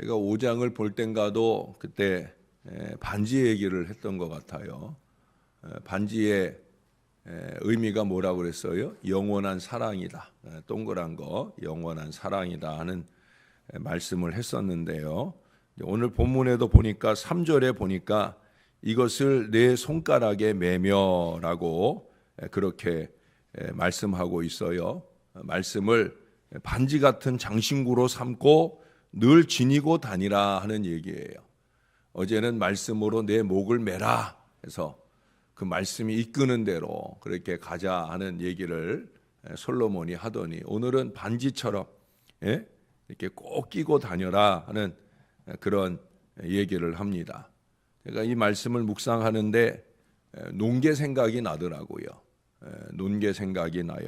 제가 5장을 볼 땐가도 그때 반지 얘기를 했던 것 같아요. 반지의 의미가 뭐라고 그랬어요? 영원한 사랑이다. 동그란 거 영원한 사랑이다 하는 말씀을 했었는데요. 오늘 본문에도 보니까 3절에 보니까 이것을 내 손가락에 매며라고 그렇게 말씀하고 있어요. 말씀을 반지 같은 장신구로 삼고 늘 지니고 다니라 하는 얘기예요. 어제는 말씀으로 내 목을 매라 해서 그 말씀이 이끄는 대로 그렇게 가자 하는 얘기를 솔로몬이 하더니 오늘은 반지처럼 이렇게 꼭 끼고 다녀라 하는 그런 얘기를 합니다. 제가 이 말씀을 묵상하는데 논개 생각이 나더라고요. 논개 생각이 나요.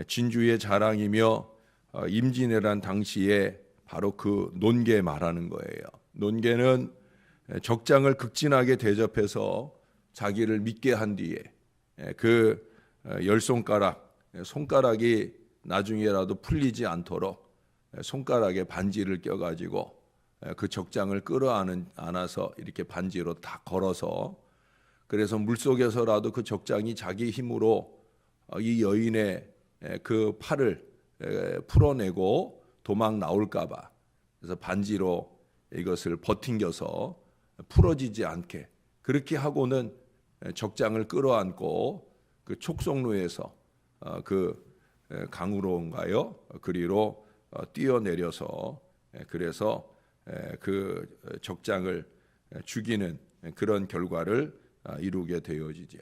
진주의 자랑이며 임진왜란 당시에 바로 그 논개 말하는 거예요. 논개는 적장을 극진하게 대접해서 자기를 믿게 한 뒤에 그 열 손가락이 나중에라도 풀리지 않도록 손가락에 반지를 껴가지고 그 적장을 끌어안아서 이렇게 반지로 다 걸어서 그래서 물속에서라도 그 적장이 자기 힘으로 이 여인의 그 팔을 풀어내고 도망 나올까봐 그래서 반지로 이것을 버팅겨서 풀어지지 않게 그렇게 하고는 적장을 끌어안고 그 촉성로에서 그 강으로인가요? 그리로 뛰어내려서 그래서 그 적장을 죽이는 그런 결과를 이루게 되어지죠.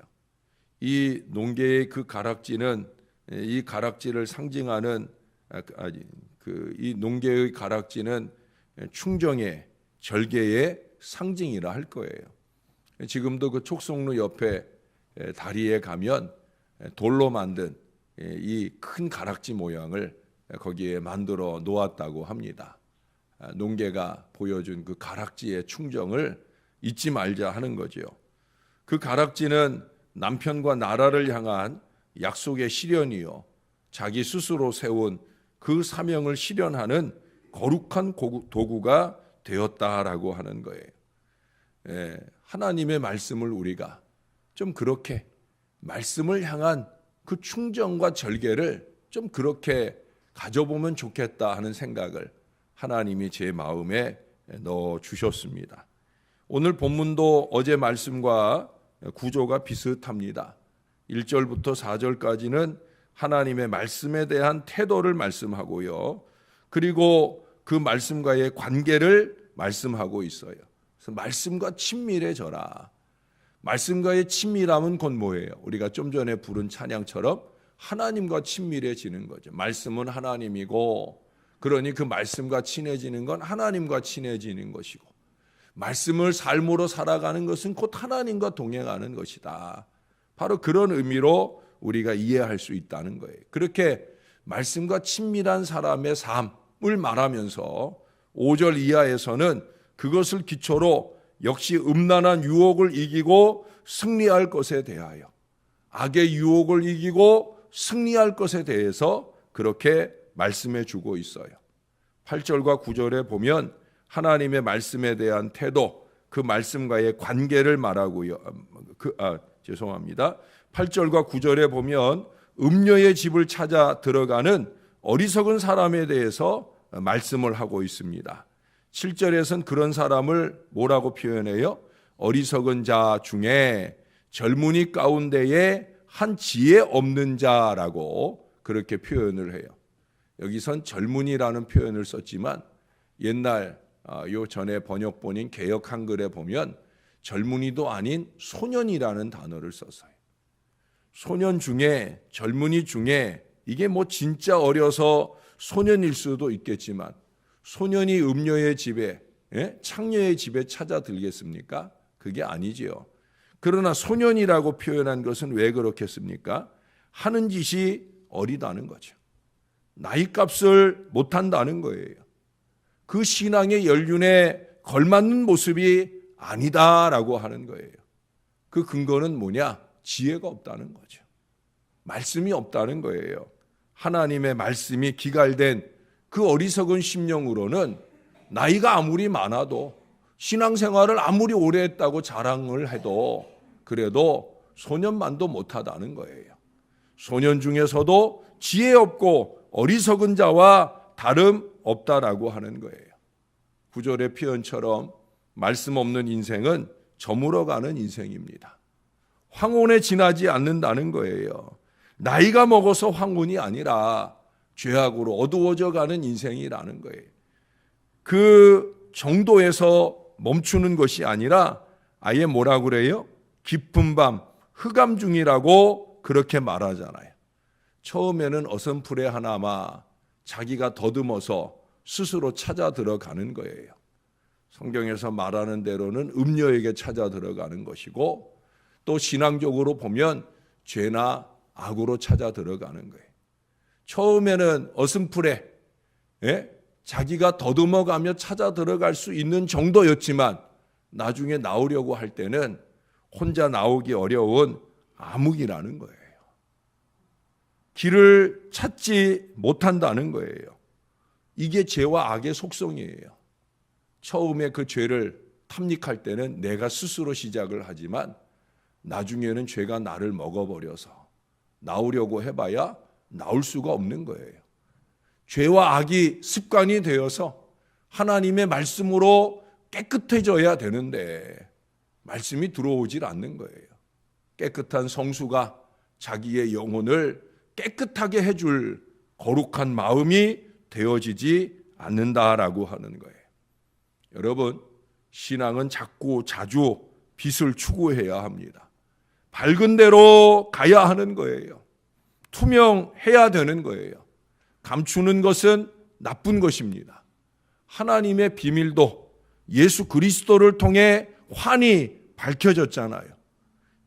이 농개의 그 가락지는 이 가락지를 상징하는 이 농개의 가락지는 충정의 절개의 상징이라 할 거예요. 지금도 그 촉성로 옆에 다리에 가면 돌로 만든 이 큰 가락지 모양을 거기에 만들어 놓았다고 합니다. 농개가 보여준 그 가락지의 충정을 잊지 말자 하는 거죠. 그 가락지는 남편과 나라를 향한 약속의 실현이요 자기 스스로 세운 그 사명을 실현하는 거룩한 도구가 되었다라고 하는 거예요. 하나님의 말씀을 우리가 좀 그렇게 말씀을 향한 그 충정과 절개를 좀 그렇게 가져보면 좋겠다 하는 생각을 하나님이 제 마음에 넣어 주셨습니다. 오늘 본문도 어제 말씀과 구조가 비슷합니다. 1절부터 4절까지는 하나님의 말씀에 대한 태도를 말씀하고요. 그리고 그 말씀과의 관계를 말씀하고 있어요. 그래서 말씀과 친밀해져라. 말씀과의 친밀함은 곧 뭐예요? 우리가 좀 전에 부른 찬양처럼 하나님과 친밀해지는 거죠. 말씀은 하나님이고 그러니 그 말씀과 친해지는 건 하나님과 친해지는 것이고 말씀을 삶으로 살아가는 것은 곧 하나님과 동행하는 것이다. 바로 그런 의미로 우리가 이해할 수 있다는 거예요. 그렇게 말씀과 친밀한 사람의 삶을 말하면서 5절 이하에서는 그것을 기초로 역시 음란한 유혹을 이기고 승리할 것에 대하여 악의 유혹을 이기고 승리할 것에 대해서 그렇게 말씀해 주고 있어요. 8절과 9절에 보면 하나님의 말씀에 대한 태도, 그 말씀과의 관계를 말하고요. 죄송합니다. 8절과 9절에 보면 음녀의 집을 찾아 들어가는 어리석은 사람에 대해서 말씀을 하고 있습니다. 7절에서는 그런 사람을 뭐라고 표현해요? 어리석은 자 중에 젊은이 가운데에 한 지혜 없는 자라고 그렇게 표현을 해요. 여기선 젊은이라는 표현을 썼지만 옛날 요 전에 번역본인 개역 한글에 보면 젊은이도 아닌 소년이라는 단어를 썼어요. 소년 중에 젊은이 중에 이게 뭐 진짜 어려서 소년일 수도 있겠지만 소년이 음녀의 집에 창녀의 집에 찾아들겠습니까? 그게 아니지요. 그러나 소년이라고 표현한 것은 왜 그렇겠습니까? 하는 짓이 어리다는 거죠. 나이값을 못한다는 거예요. 그 신앙의 연륜에 걸맞는 모습이 아니다라고 하는 거예요. 그 근거는 뭐냐? 지혜가 없다는 거죠. 말씀이 없다는 거예요. 하나님의 말씀이 기갈된 그 어리석은 심령으로는 나이가 아무리 많아도 신앙생활을 아무리 오래 했다고 자랑을 해도 그래도 소년만도 못하다는 거예요. 소년 중에서도 지혜 없고 어리석은 자와 다름없다라고 하는 거예요. 9절의 표현처럼 말씀 없는 인생은 저물어가는 인생입니다. 황혼에 지나지 않는다는 거예요. 나이가 먹어서 황혼이 아니라 죄악으로 어두워져가는 인생이라는 거예요. 그 정도에서 멈추는 것이 아니라 아예 뭐라 그래요? 깊은 밤 흑암 중이라고 그렇게 말하잖아요. 처음에는 어선풀에 하나마 자기가 더듬어서 스스로 찾아 들어가는 거예요. 성경에서 말하는 대로는 음녀에게 찾아 들어가는 것이고, 또 신앙적으로 보면 죄나 악으로 찾아 들어가는 거예요. 처음에는 어선풀에 자기가 더듬어가며 찾아 들어갈 수 있는 정도였지만 나중에 나오려고 할 때는 혼자 나오기 어려운 암흑이라는 거예요. 길을 찾지 못한다는 거예요. 이게 죄와 악의 속성이에요. 처음에 그 죄를 탐닉할 때는 내가 스스로 시작을 하지만 나중에는 죄가 나를 먹어버려서 나오려고 해봐야 나올 수가 없는 거예요. 죄와 악이 습관이 되어서 하나님의 말씀으로 깨끗해져야 되는데 말씀이 들어오질 않는 거예요. 깨끗한 성수가 자기의 영혼을 깨끗하게 해줄 거룩한 마음이 되어지지 않는다라고 하는 거예요. 여러분, 신앙은 자주 빛을 추구해야 합니다. 밝은 대로 가야 하는 거예요. 투명해야 되는 거예요. 감추는 것은 나쁜 것입니다. 하나님의 비밀도 예수 그리스도를 통해 환히 밝혀졌잖아요.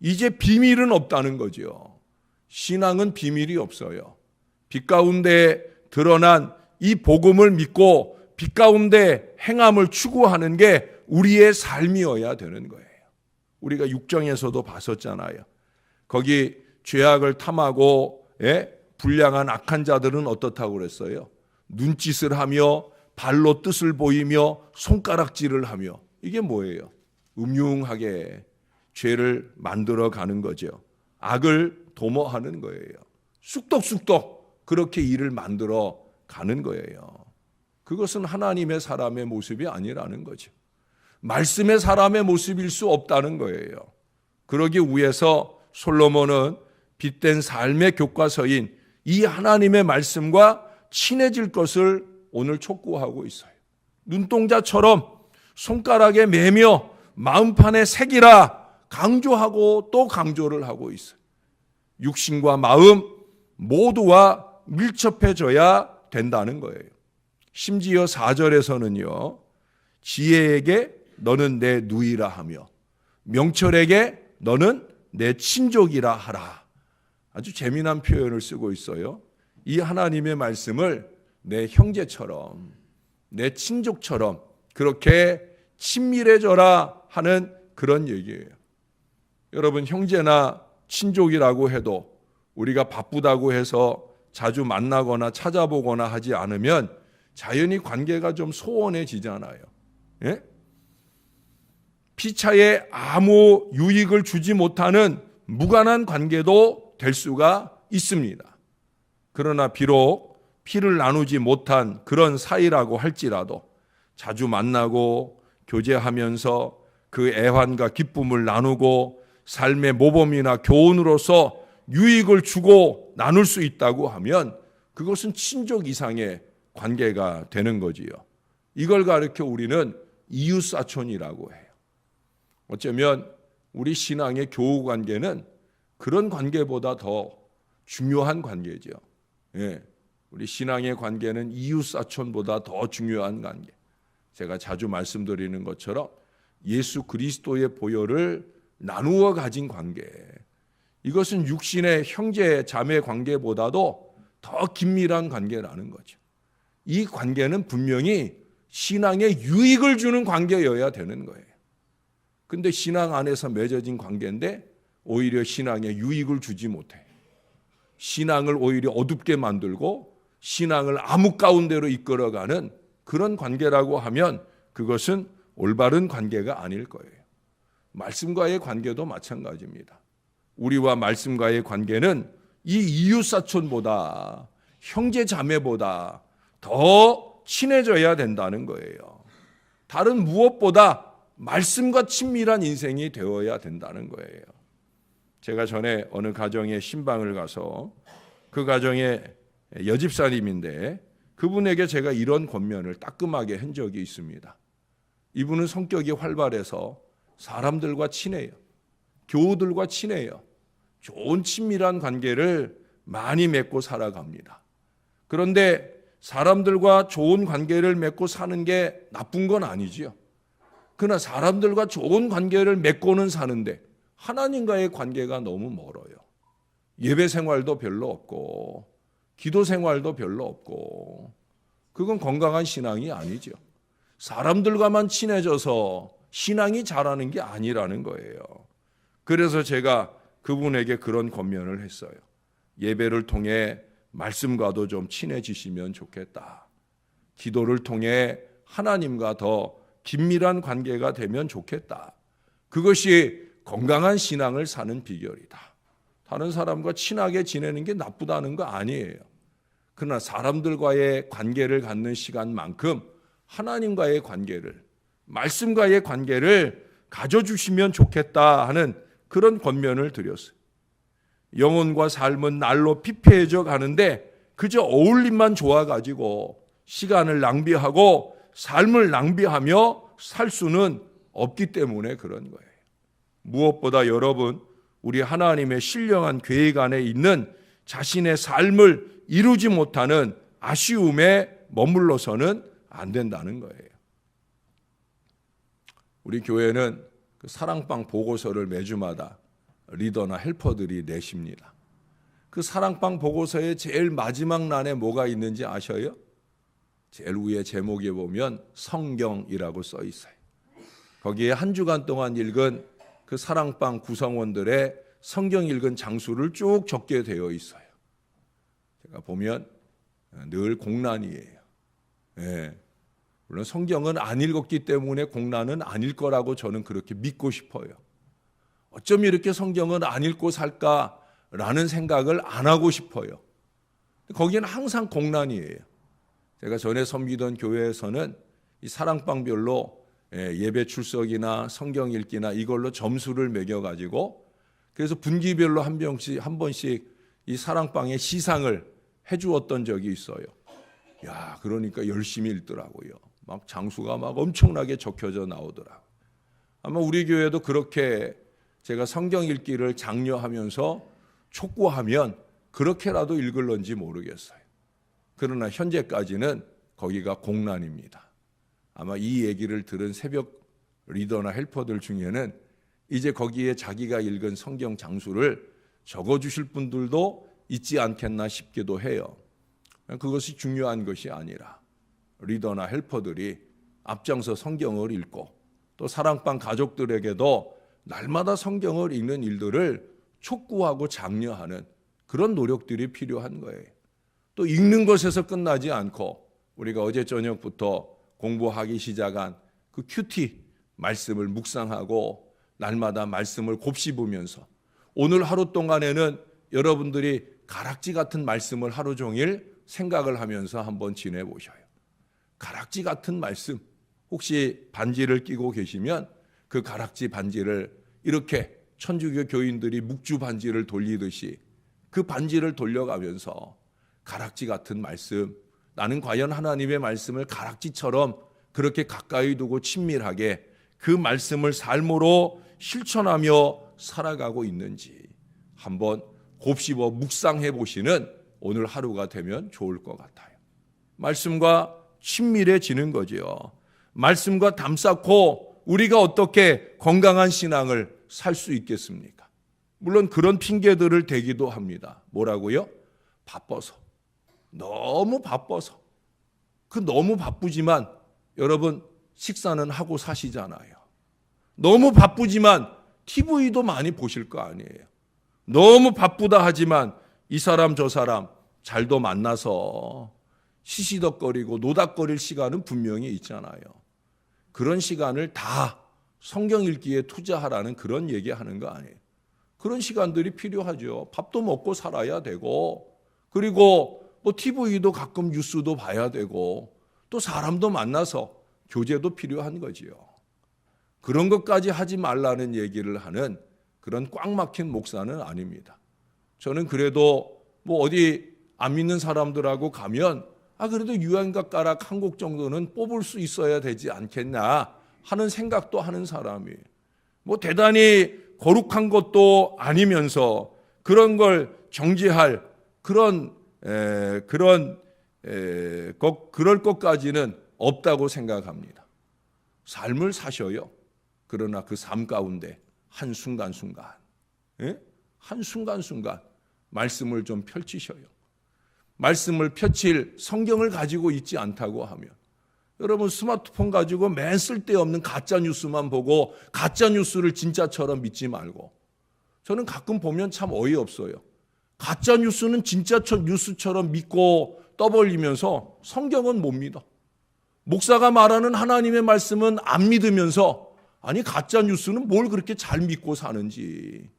이제 비밀은 없다는 거죠. 신앙은 비밀이 없어요. 빛 가운데 드러난 이 복음을 믿고 빛 가운데 행함을 추구하는 게 우리의 삶이어야 되는 거예요. 우리가 6장에서도 봤었잖아요. 거기 죄악을 탐하고 불량한 악한 자들은 어떻다고 그랬어요? 눈짓을 하며 발로 뜻을 보이며 손가락질을 하며, 이게 뭐예요? 음흉하게 죄를 만들어 가는 거죠. 악을 도모하는 거예요. 쑥덕쑥덕 그렇게 일을 만들어 가는 거예요. 그것은 하나님의 사람의 모습이 아니라는 거죠. 말씀의 사람의 모습일 수 없다는 거예요. 그러기 위해서 솔로몬은 빛된 삶의 교과서인 이 하나님의 말씀과 친해질 것을 오늘 촉구하고 있어요. 눈동자처럼 손가락에 매며 마음판에 새기라 강조하고 또 강조를 하고 있어요. 육신과 마음 모두와 밀접해져야 된다는 거예요. 심지어 4절에서는요. 지혜에게 너는 내 누이라 하며 명철에게 너는 내 친족이라 하라. 아주 재미난 표현을 쓰고 있어요. 이 하나님의 말씀을 내 형제처럼, 내 친족처럼 그렇게 친밀해져라 하는 그런 얘기예요. 여러분, 형제나 친족이라고 해도 우리가 바쁘다고 해서 자주 만나거나 찾아보거나 하지 않으면 자연히 관계가 좀 소원해지잖아요. 예? 피차에 아무 유익을 주지 못하는 무관한 관계도 될 수가 있습니다. 그러나 비록 피를 나누지 못한 그런 사이라고 할지라도 자주 만나고 교제하면서 그 애환과 기쁨을 나누고 삶의 모범이나 교훈으로서 유익을 주고 나눌 수 있다고 하면 그것은 친족 이상의 관계가 되는 거지요. 이걸 가르쳐 우리는 이웃사촌이라고 해요. 어쩌면 우리 신앙의 교우 관계는 그런 관계보다 더 중요한 관계죠. 예. 우리 신앙의 관계는 이웃사촌보다 더 중요한 관계. 제가 자주 말씀드리는 것처럼 예수 그리스도의 보혈을 나누어 가진 관계. 이것은 육신의 형제 자매 관계보다도 더 긴밀한 관계라는 거죠. 이 관계는 분명히 신앙에 유익을 주는 관계여야 되는 거예요. 근데 신앙 안에서 맺어진 관계인데 오히려 신앙에 유익을 주지 못해. 신앙을 오히려 어둡게 만들고 신앙을 암흑 가운데로 이끌어가는 그런 관계라고 하면 그것은 올바른 관계가 아닐 거예요. 말씀과의 관계도 마찬가지입니다. 우리와 말씀과의 관계는 이 이웃사촌보다 형제 자매보다 더 친해져야 된다는 거예요. 다른 무엇보다 말씀과 친밀한 인생이 되어야 된다는 거예요. 제가 전에 어느 가정에 신방을 가서 그 가정의 여집사님인데 그분에게 제가 이런 권면을 따끔하게 한 적이 있습니다. 이분은 성격이 활발해서 사람들과 친해요. 교우들과 친해요. 좋은 친밀한 관계를 많이 맺고 살아갑니다. 그런데 사람들과 좋은 관계를 맺고 사는 게 나쁜 건 아니지요. 그러나 사람들과 좋은 관계를 맺고는 사는데 하나님과의 관계가 너무 멀어요. 예배 생활도 별로 없고 기도 생활도 별로 없고 그건 건강한 신앙이 아니죠. 사람들과만 친해져서 신앙이 자라는 게 아니라는 거예요. 그래서 제가 그분에게 그런 권면을 했어요. 예배를 통해 말씀과도 좀 친해지시면 좋겠다. 기도를 통해 하나님과 더 긴밀한 관계가 되면 좋겠다. 그것이 건강한 신앙을 사는 비결이다. 다른 사람과 친하게 지내는 게 나쁘다는 거 아니에요. 그러나 사람들과의 관계를 갖는 시간만큼 하나님과의 관계를, 말씀과의 관계를 가져주시면 좋겠다 하는 그런 권면을 드렸어요. 영혼과 삶은 날로 피폐해져 가는데 그저 어울림만 좋아가지고 시간을 낭비하고 삶을 낭비하며 살 수는 없기 때문에 그런 거예요. 무엇보다 여러분, 우리 하나님의 신령한 계획 안에 있는 자신의 삶을 이루지 못하는 아쉬움에 머물러서는 안 된다는 거예요. 우리 교회는 그 사랑방 보고서를 매주마다 리더나 헬퍼들이 내십니다. 그 사랑방 보고서의 제일 마지막 난에 뭐가 있는지 아셔요? 제일 위에 제목에 보면 성경이라고 써 있어요. 거기에 한 주간 동안 읽은 그 사랑방 구성원들의 성경 읽은 장수를 쭉 적게 되어 있어요. 제가 보면 늘 공란이에요. 예. 물론 성경은 안 읽었기 때문에 공란은 아닐 거라고 저는 그렇게 믿고 싶어요. 어쩜 이렇게 성경은 안 읽고 살까라는 생각을 안 하고 싶어요. 거기는 항상 공란이에요. 제가 전에 섬기던 교회에서는 이 사랑방별로 예배 출석이나 성경 읽기나 이걸로 점수를 매겨가지고 그래서 분기별로 한 번씩 이 사랑방의 시상을 해주었던 적이 있어요. 야, 그러니까 열심히 읽더라고요. 막 장수가 막 엄청나게 적혀져 나오더라고요. 아마 우리 교회도 그렇게 제가 성경 읽기를 장려하면서 촉구하면 그렇게라도 읽을런지 모르겠어요. 그러나 현재까지는 거기가 공란입니다. 아마 이 얘기를 들은 새벽 리더나 헬퍼들 중에는 이제 거기에 자기가 읽은 성경 장수를 적어주실 분들도 있지 않겠나 싶기도 해요. 그것이 중요한 것이 아니라 리더나 헬퍼들이 앞장서 성경을 읽고 또 사랑방 가족들에게도 날마다 성경을 읽는 일들을 촉구하고 장려하는 그런 노력들이 필요한 거예요. 또 읽는 것에서 끝나지 않고 우리가 어제 저녁부터 공부하기 시작한 그 큐티 말씀을 묵상하고 날마다 말씀을 곱씹으면서 오늘 하루 동안에는 여러분들이 가락지 같은 말씀을 하루 종일 생각을 하면서 한번 지내보셔요. 가락지 같은 말씀, 혹시 반지를 끼고 계시면 그 가락지 반지를 이렇게 천주교 교인들이 묵주 반지를 돌리듯이 그 반지를 돌려가면서 가락지 같은 말씀, 나는 과연 하나님의 말씀을 가락지처럼 그렇게 가까이 두고 친밀하게 그 말씀을 삶으로 실천하며 살아가고 있는지 한번 곱씹어 묵상해 보시는 오늘 하루가 되면 좋을 것 같아요. 말씀과 친밀해지는 거지요. 말씀과 담쌓고 우리가 어떻게 건강한 신앙을 살 수 있겠습니까? 물론 그런 핑계들을 대기도 합니다. 뭐라고요? 바빠서. 너무 바빠서. 그 너무 바쁘지만 여러분 식사는 하고 사시잖아요. 너무 바쁘지만 TV도 많이 보실 거 아니에요. 너무 바쁘다 하지만 이 사람 저 사람 잘도 만나서 시시덕거리고 노닥거릴 시간은 분명히 있잖아요. 그런 시간을 다 성경 읽기에 투자하라는 그런 얘기하는 거 아니에요. 그런 시간들이 필요하죠. 밥도 먹고 살아야 되고, 그리고 뭐 TV도 가끔 뉴스도 봐야 되고, 또 사람도 만나서 교제도 필요한 거지요. 그런 것까지 하지 말라는 얘기를 하는 그런 꽉 막힌 목사는 아닙니다. 저는 그래도 뭐 어디 안 믿는 사람들하고 가면 그래도 유행가 가락 한 곡 정도는 뽑을 수 있어야 되지 않겠나 하는 생각도 하는 사람이에요. 뭐 대단히 거룩한 것도 아니면서 그런 걸 정죄할 그럴 것까지는 없다고 생각합니다. 삶을 사셔요. 그러나 그 삶 가운데 한순간순간, 한순간순간 말씀을 좀 펼치셔요. 말씀을 펼칠 성경을 가지고 있지 않다고 하면, 여러분 스마트폰 가지고 맨 쓸데없는 가짜 뉴스만 보고 가짜 뉴스를 진짜처럼 믿지 말고, 저는 가끔 보면 참 어이없어요. 가짜 뉴스는 진짜 뉴스처럼 믿고 떠벌리면서 성경은 못 믿어. 목사가 말하는 하나님의 말씀은 안 믿으면서, 아니 가짜 뉴스는 뭘 그렇게 잘 믿고 사는지.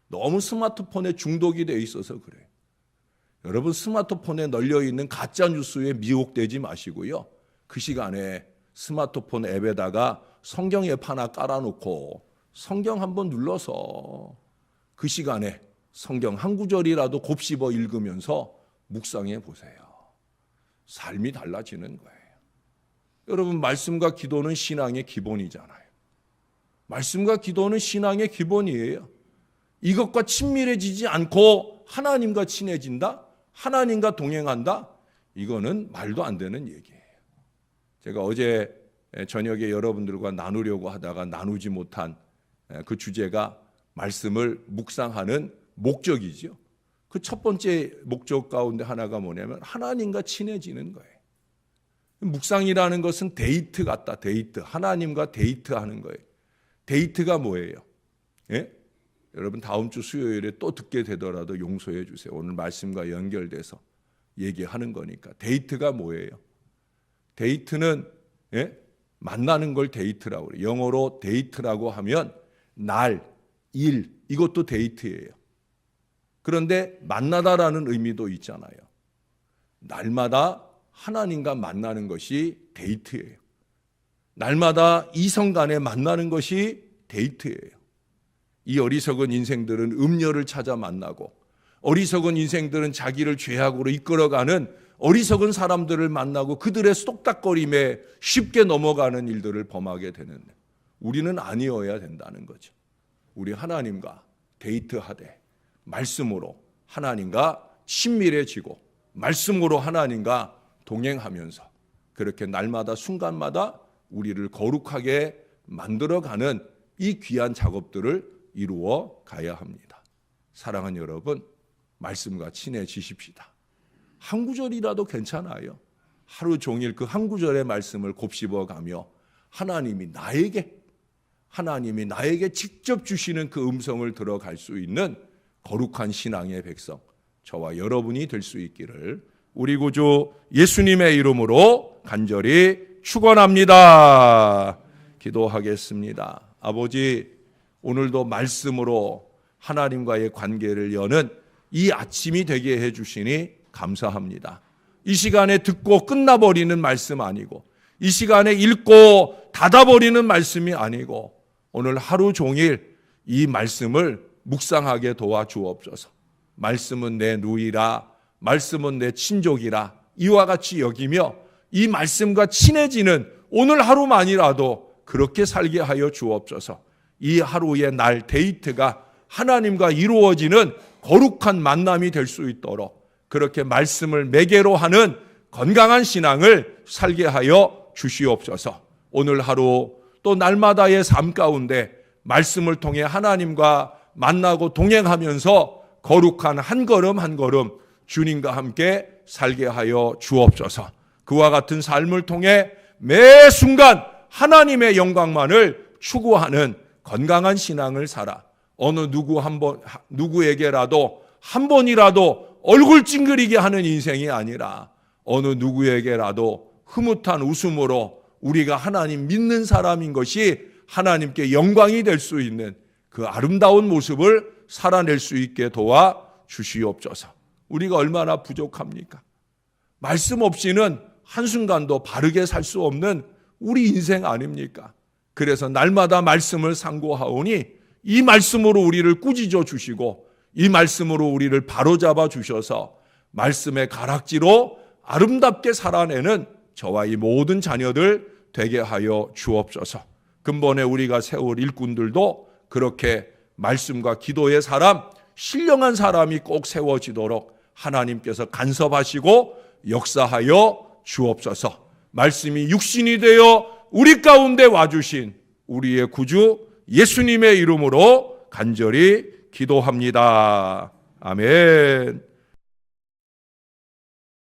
너무 스마트폰에 중독이 돼 있어서 그래요. 여러분 스마트폰에 널려있는 가짜 뉴스에 미혹되지 마시고요. 그 시간에 스마트폰 앱에다가 성경 앱 하나 깔아놓고 성경 한번 눌러서 그 시간에 성경 한 구절이라도 곱씹어 읽으면서 묵상해 보세요. 삶이 달라지는 거예요. 여러분 말씀과 기도는 신앙의 기본이잖아요. 말씀과 기도는 신앙의 기본이에요. 이것과 친밀해지지 않고 하나님과 친해진다? 하나님과 동행한다? 이거는 말도 안 되는 얘기예요. 제가 어제 저녁에 여러분들과 나누려고 하다가 나누지 못한 그 주제가 말씀을 묵상하는 목적이죠. 그 첫 번째 목적 가운데 하나가 뭐냐면 하나님과 친해지는 거예요. 묵상이라는 것은 데이트 같다. 데이트. 하나님과 데이트하는 거예요. 데이트가 뭐예요? 예? 여러분 다음 주 수요일에 또 듣게 되더라도 용서해 주세요. 오늘 말씀과 연결돼서 얘기하는 거니까. 데이트가 뭐예요? 데이트는 만나는 걸 데이트라고 그래요. 영어로 데이트라고 하면 날, 일, 이것도 데이트예요. 그런데 만나다라는 의미도 있잖아요. 날마다 하나님과 만나는 것이 데이트예요. 날마다 이성 간에 만나는 것이 데이트예요. 이 어리석은 인생들은 음료를 찾아 만나고, 어리석은 인생들은 자기를 죄악으로 이끌어가는 어리석은 사람들을 만나고 그들의 쏙닥거림에 쉽게 넘어가는 일들을 범하게 되는데, 우리는 아니어야 된다는 거죠. 우리 하나님과 데이트하되 말씀으로 하나님과 친밀해지고 말씀으로 하나님과 동행하면서 그렇게 날마다 순간마다 우리를 거룩하게 만들어가는 이 귀한 작업들을 이루어 가야 합니다. 사랑하는 여러분, 말씀과 친해지십시다. 한 구절이라도 괜찮아요. 하루 종일 그 한 구절의 말씀을 곱씹어 가며 하나님이 나에게 직접 주시는 그 음성을 들어갈 수 있는 거룩한 신앙의 백성, 저와 여러분이 될 수 있기를 우리 구주 예수님의 이름으로 간절히 축원합니다. 기도하겠습니다. 아버지, 오늘도 말씀으로 하나님과의 관계를 여는 이 아침이 되게 해주시니 감사합니다. 이 시간에 듣고 끝나버리는 말씀 아니고, 이 시간에 읽고 닫아버리는 말씀이 아니고, 오늘 하루 종일 이 말씀을 묵상하게 도와주옵소서. 말씀은 내 누이라, 말씀은 내 친족이라 이와 같이 여기며 이 말씀과 친해지는 오늘 하루만이라도 그렇게 살게 하여 주옵소서. 이 하루의 날 데이트가 하나님과 이루어지는 거룩한 만남이 될 수 있도록 그렇게 말씀을 매개로 하는 건강한 신앙을 살게 하여 주시옵소서. 오늘 하루 또 날마다의 삶 가운데 말씀을 통해 하나님과 만나고 동행하면서 거룩한 한 걸음 한 걸음 주님과 함께 살게 하여 주옵소서. 그와 같은 삶을 통해 매 순간 하나님의 영광만을 추구하는 건강한 신앙을 살아 어느 누구에게라도 한 번이라도 얼굴 찡그리게 하는 인생이 아니라 어느 누구에게라도 흐뭇한 웃음으로 우리가 하나님 믿는 사람인 것이 하나님께 영광이 될 수 있는 그 아름다운 모습을 살아낼 수 있게 도와 주시옵소서. 우리가 얼마나 부족합니까? 말씀 없이는 한순간도 바르게 살 수 없는 우리 인생 아닙니까? 그래서 날마다 말씀을 상고하오니 이 말씀으로 우리를 꾸짖어 주시고 이 말씀으로 우리를 바로잡아 주셔서 말씀의 가락지로 아름답게 살아내는 저와 이 모든 자녀들 되게 하여 주옵소서. 근본에 우리가 세울 일꾼들도 그렇게 말씀과 기도의 사람, 신령한 사람이 꼭 세워지도록 하나님께서 간섭하시고 역사하여 주옵소서. 말씀이 육신이 되어 우리 가운데 와주신 우리의 구주 예수님의 이름으로 간절히 기도합니다. 아멘.